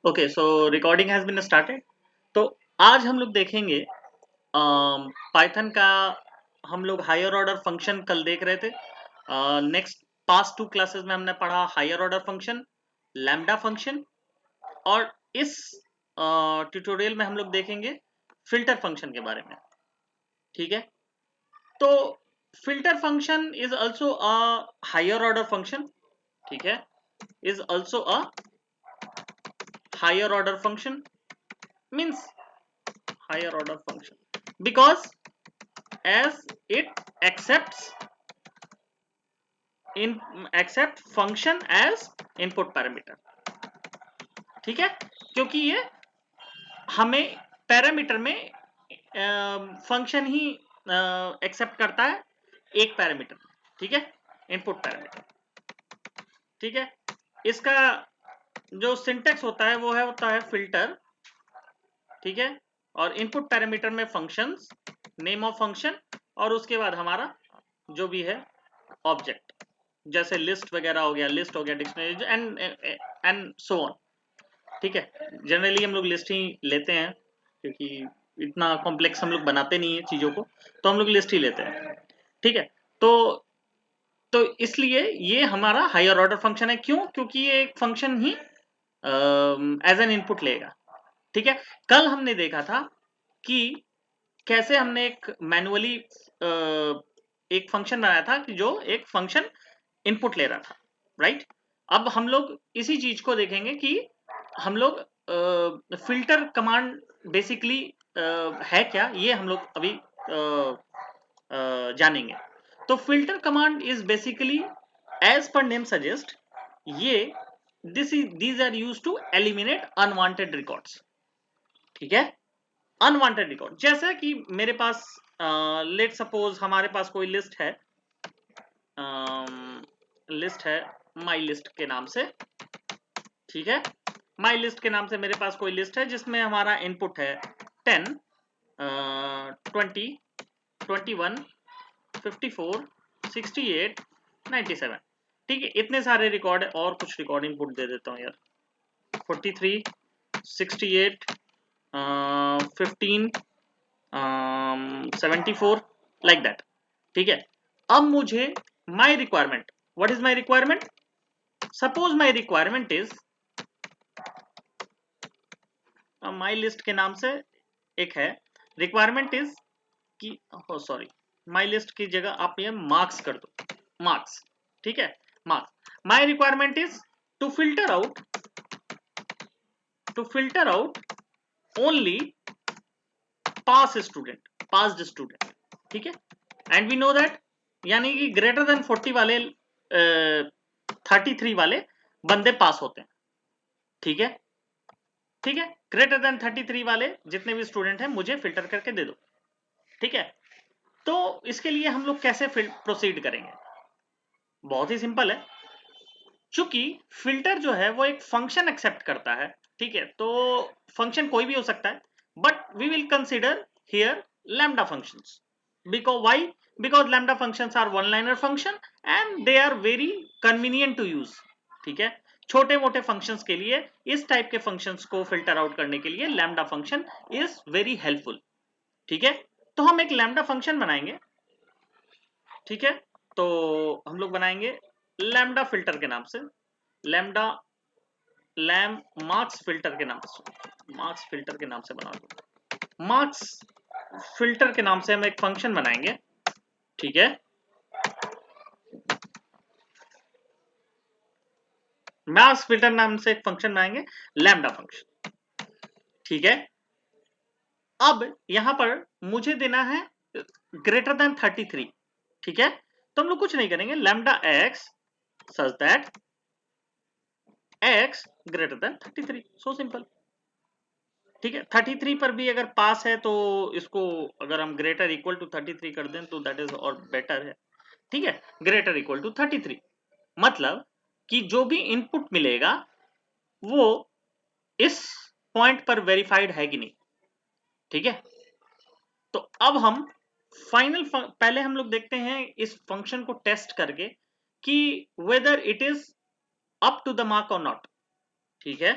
Okay, so recording has been started. तो आज हम लोग देखेंगे पाइथन का। हम लोग हायर ऑर्डर फंक्शन कल देख रहे थे। नेक्स्ट पास्ट 2 क्लासेस में हमने पढ़ा higher order function, lambda function, और इस ट्यूटोरियल में हम लोग देखेंगे फिल्टर फंक्शन के बारे में। ठीक है, तो filter function is also a higher order function. ठीक है, is also a higher order function, means higher order function because as it accept function as input parameter। ठीक है, क्योंकि ये हमें पैरामीटर में फंक्शन ही एक्सेप्ट करता है, एक पैरामीटर। ठीक है, इनपुट पैरामीटर। ठीक है, इसका जो सिंटेक्स होता है वो होता है फिल्टर। ठीक है, और इनपुट पैरामीटर में फंक्शंस, नेम ऑफ फंक्शन, और उसके बाद हमारा जो भी है ऑब्जेक्ट, जैसे लिस्ट वगैरह हो गया, लिस्ट हो गया, डिक्शनरी एंड सो ऑन। ठीक है, जनरली हम लोग लिस्ट ही लेते हैं क्योंकि इतना कॉम्प्लेक्स हम लोग बनाते नहीं है चीजों को, तो हम लोग लिस्ट ही लेते हैं। ठीक है, तो इसलिए ये हमारा हायर ऑर्डर फंक्शन है। क्यों? क्योंकि ये एक फंक्शन ही एज एन इनपुट लेगा। ठीक है, कल हमने देखा था कि कैसे हमने एक मैनुअली एक फंक्शन बनाया था कि जो एक फंक्शन इनपुट ले रहा था, राइट। अब हम लोग इसी चीज को देखेंगे कि हम लोग फिल्टर कमांड बेसिकली है क्या, ये हम लोग अभी जानेंगे। तो filter command is basically as per name suggest, ये these are used to eliminate unwanted records। ठीक है, अनवांटेड रिकॉर्ड, जैसा कि मेरे पास लेट सपोज हमारे पास कोई लिस्ट है, लिस्ट है माई लिस्ट के नाम से। ठीक है, माई लिस्ट के नाम से मेरे पास कोई लिस्ट है जिसमें हमारा इनपुट है 10, 20, 21, 54, 68, 97। ठीक है, इतने सारे रिकॉर्ड है, और कुछ रिकॉर्ड इनपुट दे देता हूँ यार, 43, 68, 15, 74, लाइक दैट। ठीक है, अब मुझे my requirement, what is my requirement? Suppose my requirement is, my list के नाम से एक है, रिक्वायरमेंट इज कि सॉरी, माई लिस्ट की जगह आप ये मार्क्स कर दो, मार्क्स। ठीक है, marks. My requirement is to filter out only pass student, passed student. ठीक है, एंड वी नो दैट, यानी कि ग्रेटर देन 40 वाले 33 वाले बंदे पास होते हैं। ठीक है, ठीक है, ग्रेटर देन 33 वाले जितने भी स्टूडेंट हैं मुझे फिल्टर करके दे दो। ठीक है, तो इसके लिए हम लोग कैसे प्रोसीड करेंगे? बहुत ही सिंपल है, चूंकि फिल्टर जो है वो एक फंक्शन एक्सेप्ट करता है। ठीक है, तो फंक्शन कोई भी हो सकता है, but we will consider here lambda functions. because why? Because lambda functions are one liner function and they are very convenient to use। ठीक है, छोटे मोटे फंक्शंस के लिए, इस टाइप के फंक्शंस को फिल्टर आउट करने के लिए lambda function is very helpful. ठीक है, तो हम एक लैम्डा फंक्शन बनाएंगे। ठीक है, तो हम लोग बनाएंगे लैम्डा फिल्टर के नाम से, लैम्डा लैम मार्क्स फिल्टर के नाम से, मार्क्स फिल्टर के नाम से बना दो। मार्क्स फिल्टर के नाम से हम एक फंक्शन बनाएंगे। ठीक है, मार्क्स फिल्टर नाम से एक फंक्शन बनाएंगे, लैम्डा फंक्शन। ठीक है, अब यहां पर मुझे देना है ग्रेटर देन 33। ठीक है, तो हम लोग कुछ नहीं करेंगे, lambda x such that x greater than 33, so simple. ठीक है, 33 पर भी अगर पास है तो इसको अगर हम ग्रेटर इक्वल टू 33 कर दें तो दैट इज और बेटर है। ठीक है, ग्रेटर इक्वल टू 33 मतलब कि जो भी इनपुट मिलेगा वो इस पॉइंट पर वेरीफाइड है कि नहीं। ठीक है, तो अब हम पहले हम लोग देखते हैं इस फंक्शन को टेस्ट करके कि whether it is up to the mark और नॉट। ठीक है,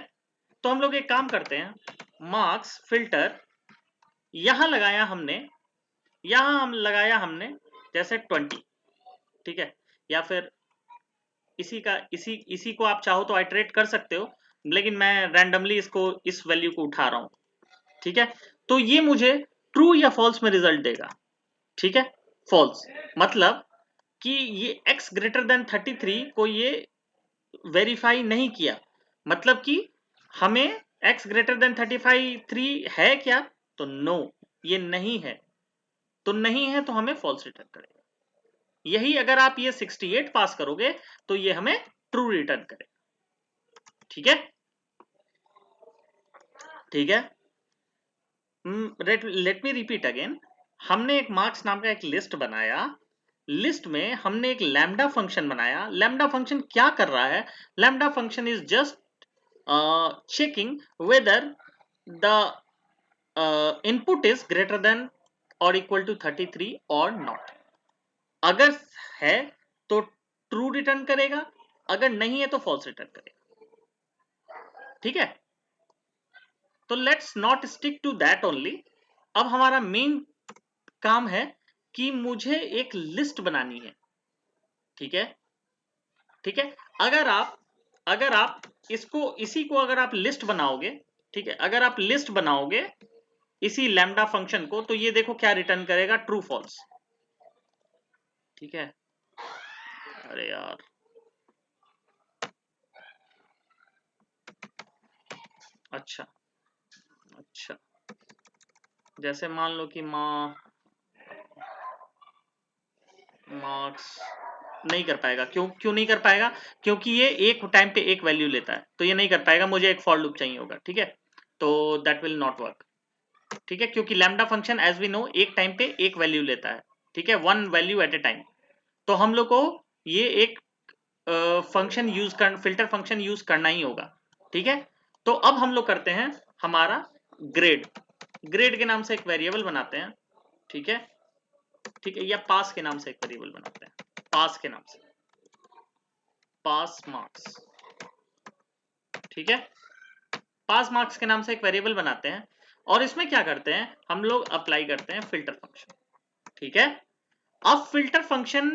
तो हम लोग एक काम करते हैं, मार्क्स फिल्टर यहां लगाया हमने, यहां हम लगाया हमने जैसे 20, ठीक है, या फिर इसी को आप चाहो तो आइटरेट कर सकते हो, लेकिन मैं रैंडमली इसको इस वैल्यू को उठा रहा हूं, ठीक है। तो ये मुझे ट्रू या फॉल्स में रिजल्ट देगा, ठीक है। फॉल्स मतलब कि ये x ग्रेटर देन 33 को ये वेरीफाई नहीं किया, मतलब कि हमें x ग्रेटर देन 3 है क्या, तो नो, ये नहीं है, तो नहीं है तो हमें फॉल्स रिटर्न करेगा। यही अगर आप ये 68 पास करोगे तो ये हमें ट्रू रिटर्न करेगा, ठीक है, ठीक है। लेट मी रिपीट अगेन, हमने एक मार्क्स नाम का एक लिस्ट बनाया, लिस्ट में हमने एक लैम्डा फंक्शन बनाया। लैम्डा फंक्शन क्या कर रहा है, lambda function is just checking whether the input is greater than or equal to 33 or not। अगर है तो ट्रू रिटर्न करेगा, अगर नहीं है तो फॉल्स रिटर्न करेगा, ठीक है। तो let's not stick to that only. अब हमारा मेन काम है कि मुझे एक लिस्ट बनानी है, ठीक है, ठीक है। अगर आप इसी को अगर आप लिस्ट बनाओगे, ठीक है, अगर आप लिस्ट बनाओगे इसी लैम्डा फंक्शन को, तो ये देखो क्या रिटर्न करेगा, ट्रू फॉल्स, ठीक है। अरे यार, अच्छा अच्छा, जैसे मान लो कि मार्क्स नहीं कर पाएगा, क्यों नहीं कर पाएगा, क्योंकि ये एक टाइम पे एक वैल्यू लेता है, तो ये नहीं कर पाएगा, मुझे एक फॉर लूप चाहिए होगा, ठीक है, तो दैट विल नॉट वर्क, ठीक है, क्योंकि lambda function as we know एक टाइम पे एक वैल्यू लेता है, ठीक है, one value at a time. तो हम लोग को ये एक फंक्शन यूज कर, फिल्टर फंक्शन यूज करना ही होगा, ठीक है। तो अब हम लोग करते हैं हमारा ग्रेड, ग्रेड के नाम से एक वेरिएबल बनाते हैं, ठीक है, ठीक है, या पास के नाम से एक वेरिएबल बनाते हैं, पास के नाम से, पास मार्क्स, ठीक है, पास मार्क्स के नाम से एक वेरिएबल बनाते हैं, और इसमें क्या करते हैं, हम लोग अप्लाई करते हैं फिल्टर फंक्शन, ठीक है। अब फिल्टर फंक्शन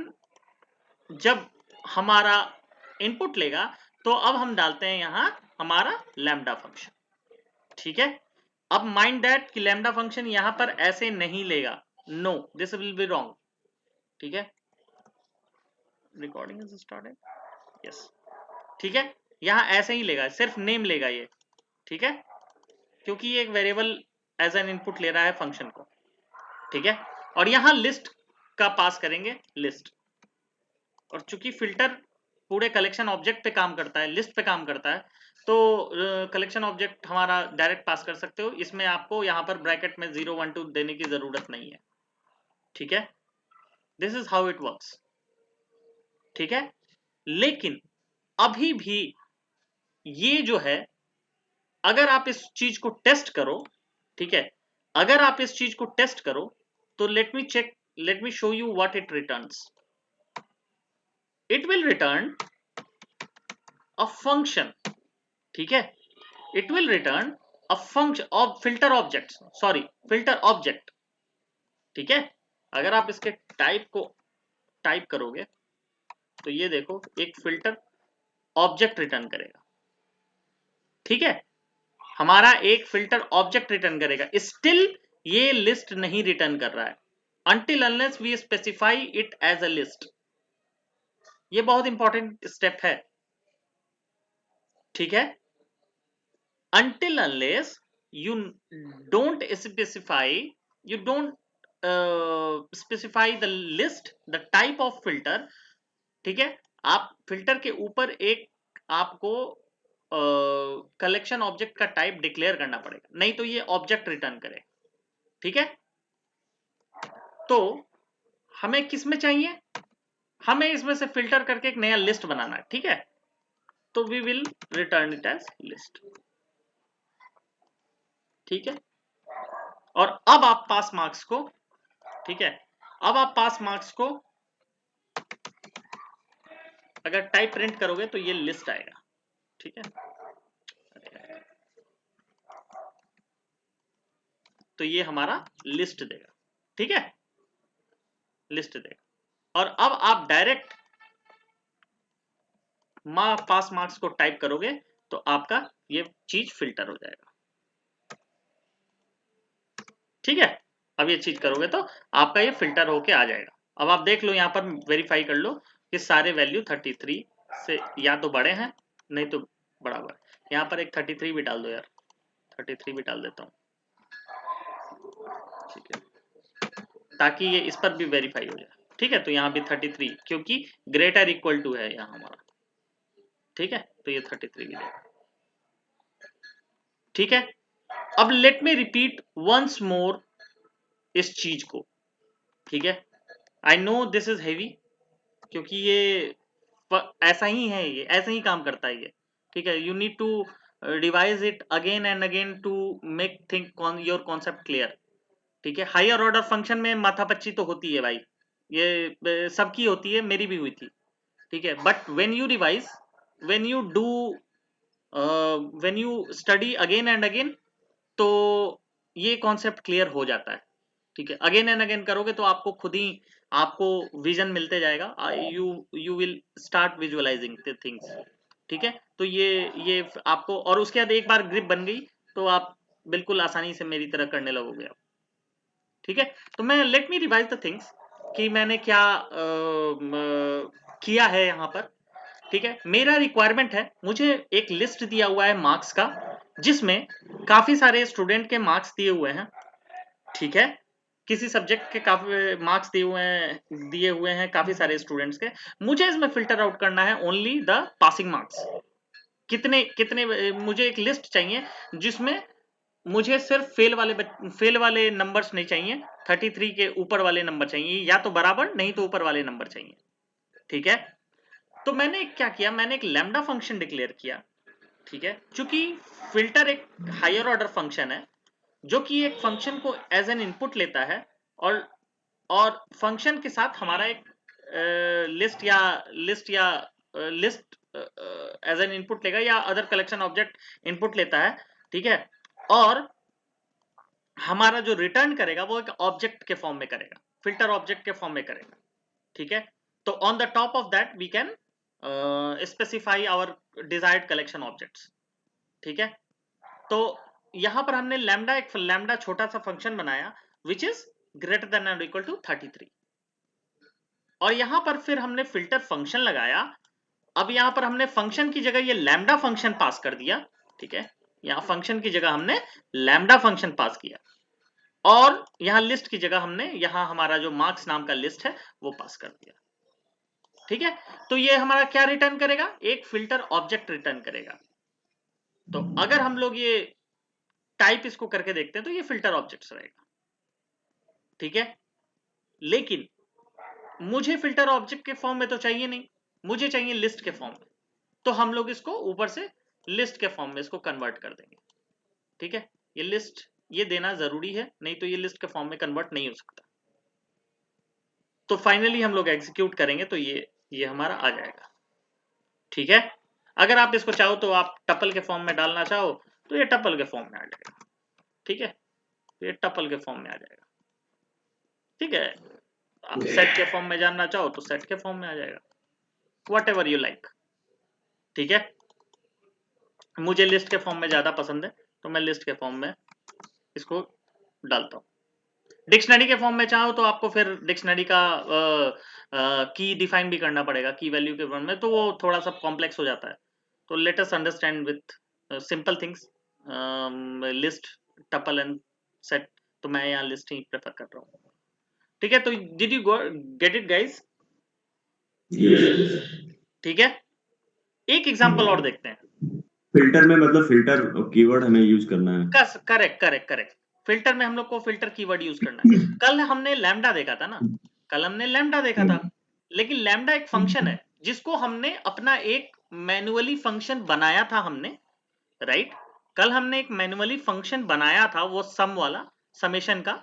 जब हमारा इनपुट लेगा, तो अब हम डालते हैं यहां हमारा लैम्डा फंक्शन, ठीक है। अब माइंड दैट कि लैम्डा फंक्शन यहां पर ऐसे नहीं लेगा, no this will be wrong, ठीक है। रिकॉर्डिंग इज स्टार्टेड, यस, ठीक है, यहां ऐसे ही लेगा, सिर्फ नेम लेगा ये, ठीक है, क्योंकि ये एक वेरिएबल एज एन इनपुट ले रहा है फंक्शन को, ठीक है। और यहां लिस्ट का पास करेंगे, लिस्ट, और चूंकि फिल्टर पूरे कलेक्शन ऑब्जेक्ट पे काम करता है, लिस्ट पे काम करता है, तो कलेक्शन ऑब्जेक्ट हमारा डायरेक्ट पास कर सकते हो, इसमें आपको यहाँ पर ब्रैकेट में 0 1 2 देने की जरूरत नहीं है, ठीक है, this is how it works, ठीक है। लेकिन अभी भी ये जो है, अगर आप इस चीज को टेस्ट करो, ठीक है, अगर आप इस चीज को टेस्ट करो, तो let me check, let me show you what it returns. It will return a function, ठीक है, it will return a function of filter objects, sorry filter object, ठीक है। अगर आप इसके टाइप को टाइप करोगे, तो ये देखो एक फिल्टर ऑब्जेक्ट रिटर्न करेगा, ठीक है, हमारा एक फिल्टर ऑब्जेक्ट रिटर्न करेगा, स्टिल ये लिस्ट नहीं रिटर्न कर रहा है, until unless we specify it as a list। ये बहुत इंपॉर्टेंट स्टेप है, ठीक है, until unless you don't specify, you don't specify the list, the type of filter, ठीक है। आप फिल्टर के ऊपर एक आपको कलेक्शन ऑब्जेक्ट का टाइप डिक्लेयर करना पड़ेगा, नहीं तो ये ऑब्जेक्ट रिटर्न करे, ठीक है। तो हमें किस में चाहिए, हमें इसमें से फिल्टर करके एक नया लिस्ट बनाना है, ठीक है, तो we will return it as list, ठीक है। और अब आप पास मार्क्स को, ठीक है, अब आप पास मार्क्स को अगर टाइप प्रिंट करोगे तो ये लिस्ट आएगा, ठीक है। तो ये हमारा लिस्ट देगा, ठीक है, लिस्ट देगा। और अब आप डायरेक्ट पास मार्क्स को टाइप करोगे तो आपका ये चीज फिल्टर हो जाएगा, ठीक है। अब ये चीज करोगे तो आपका ये फिल्टर होके आ जाएगा। अब आप देख लो यहाँ पर वेरीफाई कर लो कि सारे वैल्यू 33 से या तो बड़े हैं नहीं तो बराबर। यहाँ पर एक 33 भी डाल दो यार, 33 भी डाल देता हूँ, ठीक है, ताकि ये इस पर भी वेरीफाई हो जाए, ठीक है। तो यहाँ भी 33 क्योंकि ग्रेटर इक्वल टू है यहाँ हमारा, ठीक है, तो ये 33 भी देगा, ठीक है। अब let me repeat once more इस चीज को, ठीक है। I know this is heavy क्योंकि ये ऐसा ही है, ये ऐसा ही काम करता है ये, ठीक है। You need to revise it again and again to make think your concept clear, ठीक है। हायर ऑर्डर फंक्शन में माथापच्ची तो होती है भाई, ये सबकी होती है, मेरी भी हुई थी, ठीक है। But when you revise, when you do, when you study again and again, तो ये कॉन्सेप्ट क्लियर हो जाता है, ठीक है। अगेन एंड अगेन करोगे तो आपको खुद ही आपको विजन मिलते जाएगा, you you will start visualising the things, ठीक है। तो ये आपको, और उसके बाद एक बार ग्रिप बन गई तो आप बिल्कुल आसानी से मेरी तरह करने लगोगे आप, ठीक है। तो मैं let me revise the things कि मैंने क्या किया है यहाँ पर, ठीक है। मेरा रिक्वायरमेंट है, मुझे एक लिस्ट दिया हुआ है मार्क्स का जिसमें काफी सारे स्टूडेंट के मार्क्स दिए हुए हैं, ठीक है। किसी सब्जेक्ट के काफी मार्क्स दिए हुए हैं काफी सारे स्टूडेंट्स के। मुझे इसमें फिल्टर आउट करना है ओनली द पासिंग मार्क्स। कितने कितने मुझे एक लिस्ट चाहिए जिसमें मुझे सिर्फ फेल वाले नंबर्स नहीं चाहिए, 33 के ऊपर वाले नंबर चाहिए, या तो बराबर नहीं तो ऊपर वाले नंबर चाहिए, ठीक है। तो मैंने क्या किया, मैंने एक लैम्डा फंक्शन डिक्लेयर किया, ठीक है। चूंकि फिल्टर एक हायर ऑर्डर फंक्शन है जो कि एक फंक्शन को एज एन इनपुट लेता है, और फंक्शन के साथ हमारा एक लिस्ट एज एन इनपुट लेगा या अदर कलेक्शन ऑब्जेक्ट इनपुट लेता है, ठीक है। और हमारा जो रिटर्न करेगा वो एक ऑब्जेक्ट के फॉर्म में करेगा, फिल्टर ऑब्जेक्ट के फॉर्म में करेगा, ठीक है। तो on the top of that we can specify our desired collection objects, ठीक है। तो यहां पर हमने एक लैम्डा छोटा सा फंक्शन बनाया विच इज ग्रेटर देन और इक्वल टू 33, और यहां पर फिर हमने फिल्टर फंक्शन लगाया। अब यहां पर हमने फंक्शन की जगह ये लैम्डा फंक्शन पास कर दिया, ठीक है। यहां फंक्शन की जगह हमने लैम्डा फंक्शन पास किया, और यहां लिस्ट की जगह हमने यहां हमारा जो मार्क्स नाम का लिस्ट है वो पास कर दिया, ठीक है। तो ये हमारा क्या रिटर्न करेगा, एक फिल्टर ऑब्जेक्ट रिटर्न करेगा। तो अगर हम लोग ये टाइप इसको करके देखते हैं तो ये फिल्टर ऑब्जेक्ट्स रहेगा, ठीक है। लेकिन मुझे फिल्टर ऑब्जेक्ट के फॉर्म में तो चाहिए नहीं, मुझे चाहिए लिस्ट के फॉर्म में। तो हम लोग इसको ऊपर से लिस्ट के फॉर्म में इसको कन्वर्ट कर देंगे, ठीक है। ये लिस्ट ये देना जरूरी है, नहीं तो ये लिस्ट के फॉर्म में कन्वर्ट नहीं हो सकता। तो फाइनली हम लोग एग्जीक्यूट करेंगे तो ये हमारा आ जाएगा, ठीक है। अगर आप इसको चाहो तो आप टपल के फॉर्म में डालना चाहो तो ये टपल के फॉर्म में आ जाएगा, ठीक है। ये टपल के फॉर्म में आ जाएगा, ठीक है। आप सेट के फॉर्म में जानना चाहो तो सेट के फॉर्म में आ जाएगा, वट एवर यू लाइक, ठीक है। मुझे लिस्ट के फॉर्म में ज्यादा पसंद है तो मैं लिस्ट के फॉर्म में इसको डालता हूँ। डिक्शनरी के फॉर्म में चाहो तो आपको फिर डिक्शनरी का की डिफाइन भी करना पड़ेगा, की वैल्यू के फॉर्म में, तो वो थोड़ा सा कॉम्प्लेक्स हो जाता है। तो let us understand with simple things, list, tuple and set. तो मैं यहाँ लिस्ट ही प्रेफर कर रहा हूँ, ठीक है। तो did you get it guys? ठीक है। एक एग्जांपल और देखते हैं। फिल्टर में मतलब फिल्टर कीवर्ड हमें यूज करना है। करेक्ट करेक्ट करेक्ट, फिल्टर में हम लोग को फिल्टर कीवर्ड यूज करना है। कल हमने लैम्डा देखा था ना, कल हमने लैम्डा देखा था, लेकिन लैम्डा एक फंक्शन है जिसको हमने अपना एक मैन्युअली फंक्शन बनाया था हमने, राइट। कल हमने एक मैन्युअली फंक्शन बनाया था वो सम वाला, समेशन का,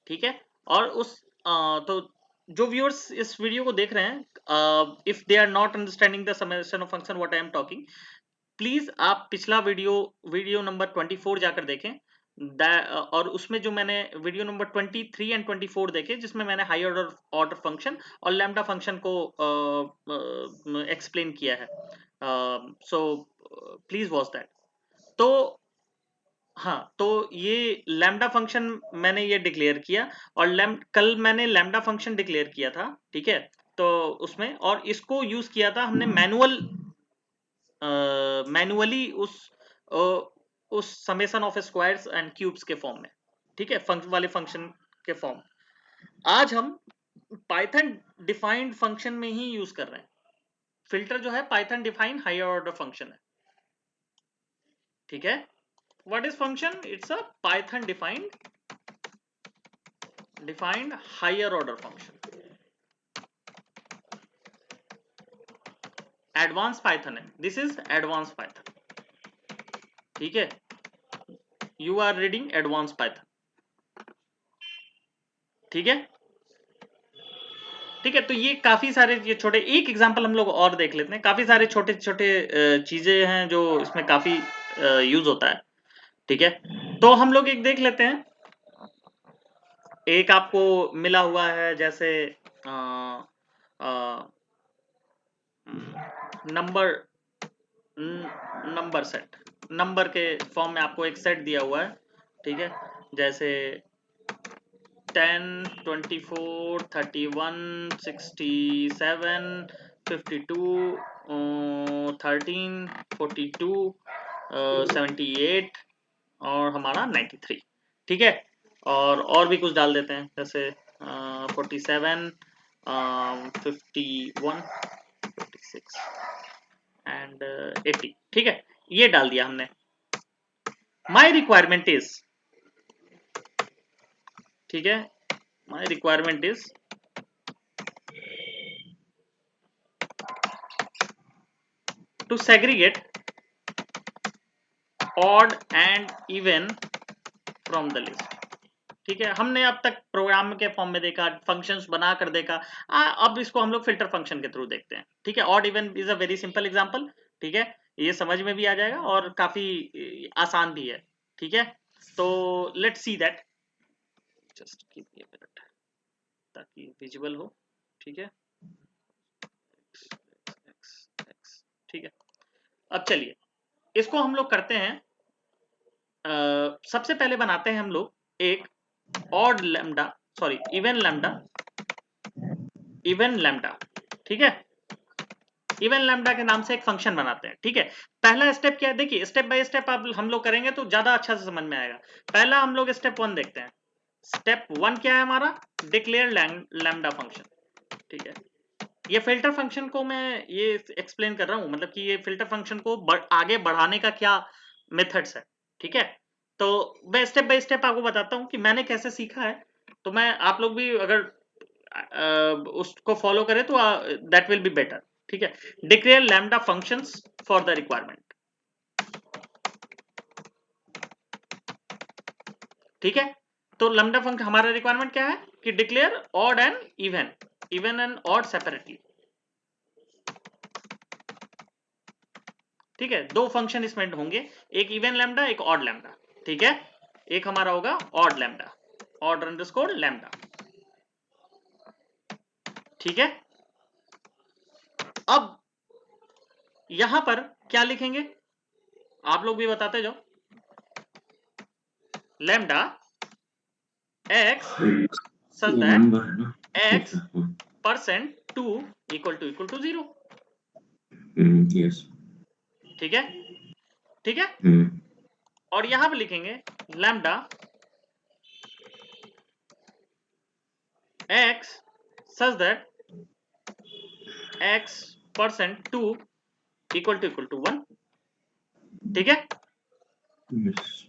ठीक है। और उस तो जो व्यूअर्स इस वीडियो को देख रहे हैं, if they are not understanding the summation of function what I am talking, please आप पिछला वीडियो नंबर 24 जाकर देखें, और उसमें जो मैंने वीडियो नंबर 23 एंड 24 देखे, जिसमें मैंने हाई ऑर्डर फंक्शन और लैम्डा फंक्शन को एक्सप्लेन किया है, सो प्लीज वॉच दैट। तो हाँ, तो ये लैम्डा फंक्शन मैंने ये डिक्लेयर किया, और कल मैंने लैम्डा फंक्शन डिक्लेयर किया था, ठीक है। तो उसमें, और इसको यूज किया था हमने मैनुअली उस summation of squares and cubes के फॉर्म में, ठीक है, फंक्शन वाले फंक्शन के फॉर्म। आज हम पाइथन डिफाइंड फंक्शन में ही यूज कर रहे हैं। फिल्टर जो है Python defined higher order function है, ठीक है। What is function? It's a Python defined higher order function. Advance Python है, दिस इज एडवांस पाइथन, ठीक है। You are reading advance Python, ठीक है। ठीक है, तो ये काफी सारे, ये छोटे, एक एग्जांपल हम लोग और देख लेते हैं। काफी सारे छोटे छोटे चीजें हैं जो इसमें काफी यूज होता है, ठीक है। तो हम लोग एक देख लेते हैं। एक आपको मिला हुआ है, जैसे नंबर सेट, नंबर के फॉर्म में आपको एक सेट दिया हुआ है, ठीक है। जैसे 10, 24, 31, 67, 52, 13, 42, 78 और हमारा 93, ठीक है। और भी कुछ डाल देते हैं, जैसे 47, 51, 56 एंड 80, ठीक है। ये डाल दिया हमने। माई रिक्वायरमेंट इज, ठीक है, my requirement is to segregate odd and even from the list, ठीक है। हमने अब तक प्रोग्राम के फॉर्म में देखा, फंक्शंस बना कर देखा। अब इसको हम लोग फिल्टर फंक्शन के थ्रू देखते हैं, ठीक है। Odd even is a very simple example, ठीक है। ये समझ में भी आ जाएगा और काफी आसान भी है, ठीक है। तो let's see that, just give me a minute ताकि विजुअल हो, ठीक है। ठीक है, अब चलिए इसको हम लोग करते हैं। सबसे पहले बनाते हैं हम लोग एक odd lambda, sorry even lambda, even lambda, ठीक है। इवन लैम्डा के नाम से एक फंक्शन बनाते हैं, ठीक है। पहला स्टेप क्या है, देखिए स्टेप बाय स्टेप आप हम लोग करेंगे तो ज्यादा अच्छा से समझ में आएगा। पहला हम लोग स्टेप 1 देखते हैं। स्टेप 1 क्या है हमारा? डिक्लेयर लैम्डा फंक्शन, ठीक है। ये फिल्टर फंक्शन को मैं ये एक्सप्लेन कर रहा हूं, मतलब कि ये फिल्टर फंक्शन को आगे बढ़ाने का क्या मेथड्स है, ठीक है। तो मैं स्टेप बाय स्टेप आपको बताता हूं कि मैंने कैसे सीखा है। तो मैं, आप लोग भी अगर उसको फॉलो करें तो दैट विल बी बेटर, ठीक है। Declare lambda functions for the requirement, ठीक है। तो लैम्डा फंक्शन, हमारा रिक्वायरमेंट क्या है कि declare odd and even, even and odd separately, ठीक है। दो फंक्शन इसमें होंगे, एक इवन लैम्डा, एक ऑड लैम्डा, ठीक है। एक हमारा होगा odd lambda, odd underscore lambda, ठीक है। अब यहां पर क्या लिखेंगे, आप लोग भी बताते जाओ। लैम्डा एक्स सच ये दैट नंबर है ना? एक्स अच्छा, परसेंट 2 इक्वल टू 0, यस, ठीक है, ठीक है। और यहां पे लिखेंगे lambda x such that x percent 2 equal to 1, ठीक है, यस,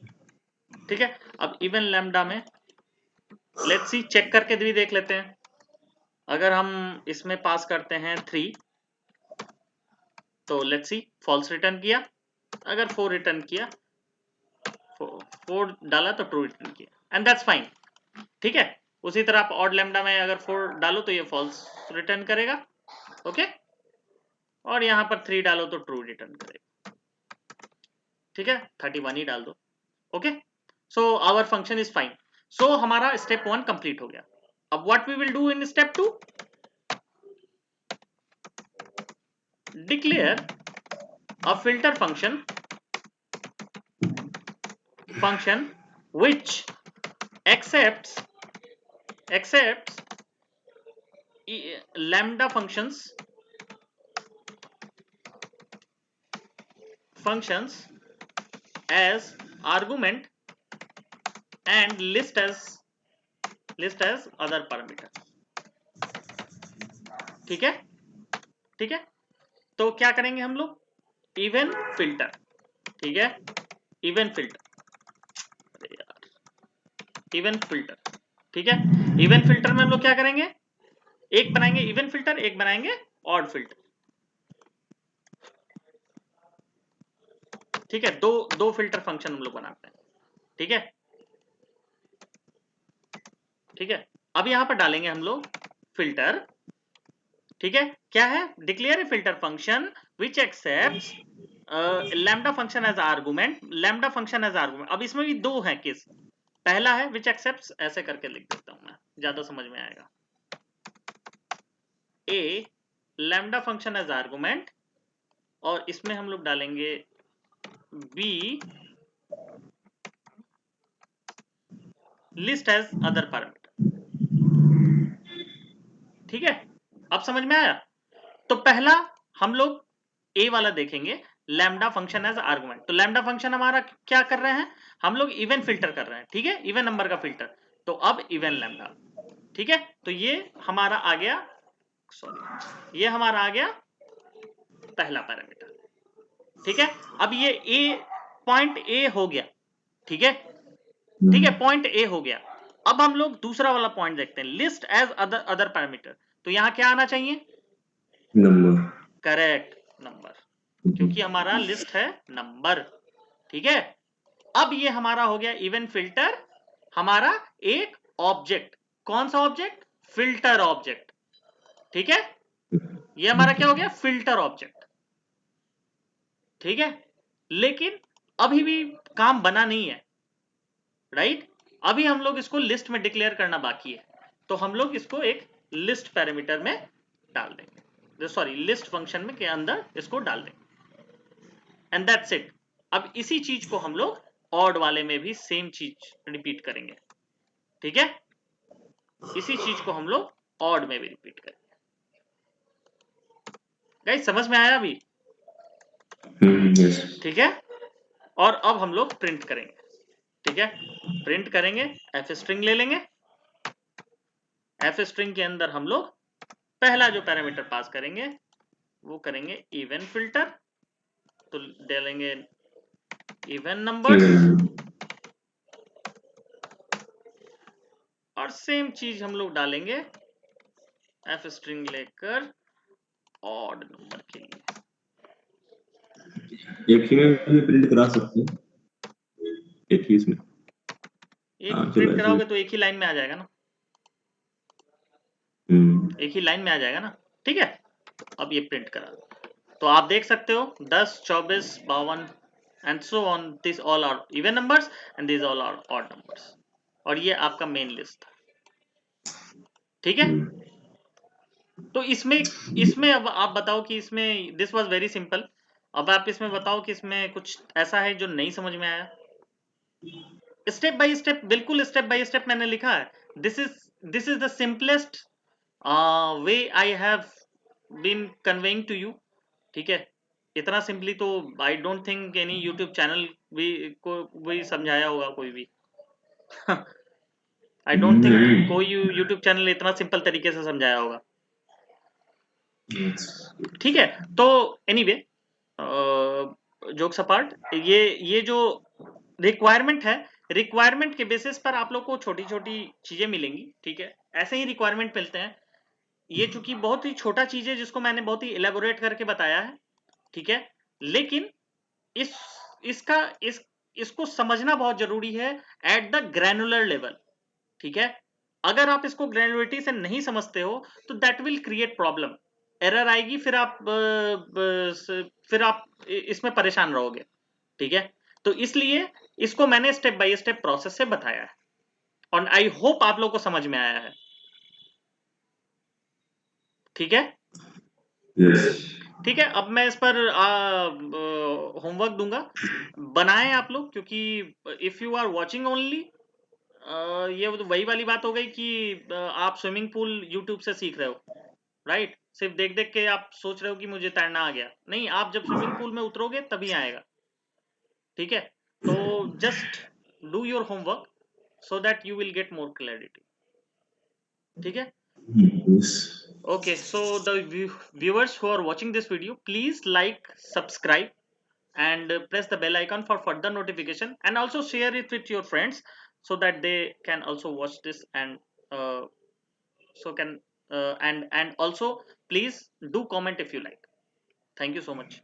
ठीक है। अब इवन लैम्डा में लेट्स सी, चेक करके भी देख लेते हैं। अगर हम इसमें पास करते हैं 3, तो लेट्स सी, फॉल्स रिटर्न किया। अगर 4 रिटर्न किया, 4 डाला तो ट्रू रिटर्न किया, एंड दैट्स फाइन, ठीक है। उसी तरह आप ऑड लैम्डा में अगर 4 डालो तो ये फॉल्स रिटर्न करेगा, ओके। और यहां पर 3 डालो तो ट्रू रिटर्न करेगा, ठीक है। 31 ही डाल दो, okay. so our function is fine. So हमारा step 1 complete हो गया. अब what we will do in step 2, declare a filter function which accepts lambda functions as argument and list as other parameter. ठीक है, ठीक है. तो क्या करेंगे हम लोग, इवन फिल्टर. ठीक है, इवन फिल्टर. अरे यार, इवन फिल्टर. ठीक है, इवन फिल्टर में हम लोग क्या करेंगे, एक बनाएंगे इवन फिल्टर, एक बनाएंगे ऑड फिल्टर. ठीक है, दो फिल्टर फंक्शन हम लोग बनाते हैं. ठीक है, ठीक है. अब यहां पर डालेंगे हम लोग फिल्टर. ठीक है, क्या है, declare a filter function which accepts lambda function as argument. Lambda function as argument. अब इसमें भी दो है केस. पहला है विच एक्सेप्ट्स, ऐसे करके लिख देता हूं मैं, ज्यादा समझ में आएगा. A lambda function as argument, और इसमें हम लोग डालेंगे b list as other parameter. ठीक है, अब समझ में आया. तो पहला हम लोग ए वाला देखेंगे, लैम्डा फंक्शन एज आर्गुमेंट. तो लैम्डा फंक्शन हमारा क्या कर रहे हैं, हम लोग इवन फिल्टर कर रहे हैं. ठीक है, इवन नंबर का फिल्टर. तो अब इवन लैम्डा. ठीक है, तो ये हमारा आ गया, सॉरी, ये हमारा आ गया पहला पैरामीटर. ठीक है, अब ये ए, पॉइंट ए हो गया. ठीक है, ठीक है, पॉइंट ए हो गया. अब हम लोग दूसरा वाला पॉइंट देखते हैं, लिस्ट एज अदर पैरामीटर. तो यहां क्या आना चाहिए, नंबर. करेक्ट, नंबर, क्योंकि हमारा लिस्ट है नंबर. ठीक है, अब ये हमारा हो गया इवन फिल्टर, हमारा एक ऑब्जेक्ट. कौन सा ऑब्जेक्ट, फिल्टर ऑब्जेक्ट. ठीक है, ये हमारा क्या हो गया, फिल्टर ऑब्जेक्ट. ठीक है, लेकिन अभी भी काम बना नहीं है, राइट. अभी हम लोग इसको लिस्ट में डिक्लेयर करना बाकी है. तो हम लोग इसको एक लिस्ट पैरामीटर में डाल देंगे, सॉरी, लिस्ट फंक्शन में के अंदर इसको डाल देंगे, एंड दैट्स इट. अब इसी चीज को हम लोग ऑड वाले में भी सेम चीज रिपीट करेंगे. ठीक है, इसी चीज को हम लोग ऑड में भी रिपीट करेंगे. गाइस समझ में आया अभी, यस. ठीक है. और अब हम लोग प्रिंट करेंगे. ठीक है, प्रिंट करेंगे, एफ स्ट्रिंग ले लेंगे. एफ स्ट्रिंग के अंदर हम लोग पहला जो पैरामीटर पास करेंगे वो करेंगे इवन फिल्टर. तो डालेंगे इवन नंबर्स, और सेम चीज हम लोग डालेंगे एफ स्ट्रिंग लेकर ऑड नंबर के लिए. एक ही में भी प्रिंट करा सकते हैं, एक ही इसमें. एक प्रिंट कराओगे तो एक ही लाइन में आ जाएगा ना, एक ही लाइन में आ जाएगा ना. ठीक है, अब ये प्रिंट करा. तो आप देख सकते हो 10, 24, 52 and so on. This all are even numbers and this all are odd numbers. और ये आपका मेन लिस्ट था. ठीक है, तो इसमें अब आप बताओ कि इसमें दिस वाज वेरी सिंपल. अब आप इसमें बताओ कि इसमें कुछ ऐसा है जो नहीं समझ में आया. स्टेप बाय स्टेप, बिल्कुल स्टेप बाय स्टेप मैंने लिखा है. This is the simplest way I have been conveying to you. ठीक है, इतना सिंपली तो I don't think any YouTube channel भी समझाया होगा कोई भी. आई डोंट थिंक कोई यूट्यूब चैनल इतना सिंपल तरीके से समझाया होगा. ठीक है, तो एनीवे, जोक्स अपार्ट, ये जो रिक्वायरमेंट है, रिक्वायरमेंट के बेसिस पर आप लोग को छोटी छोटी चीजें मिलेंगी. ठीक है, ऐसे ही रिक्वायरमेंट मिलते हैं. ये चूंकि बहुत ही छोटा चीज है जिसको मैंने बहुत ही एलेबोरेट करके बताया है. ठीक है, लेकिन इस इसका इसको समझना बहुत जरूरी है एट द ग्रैनुलर लेवल. ठीक है, अगर आप इसको ग्रैनुलरिटी से नहीं समझते हो तो that will create problem, error आएगी, फिर आप इसमें परेशान रहोगे. ठीक है, तो इसलिए इसको मैंने स्टेप बाय स्टेप प्रोसेस से बताया है और आई होप आप लोग को समझ में आया है। ठीक है, यस। ठीक है। अब मैं इस पर होमवर्क दूंगा, बनाएं आप लोग, क्योंकि if you are watching only, ये तो वही वाली बात हो गई कि आप स्विमिंग पूल यूट्यूब से सीख रहे हो, राइट? सिर्फ देख देख के आप सोच रहे हो कि मुझे तैरना आ गया, नहीं, आप जब स्विमिंग पूल में उतरोगे तभी आएगा। ठीक है, तो just do your homework so that you will get more clarity. ठीक है, yes. okay, so the viewers who are watching this video, please like, subscribe, and press the bell icon for further notification, and also share it with your friends so that they can also watch this, and uh, so can and also please do comment if you like. Thank you so much.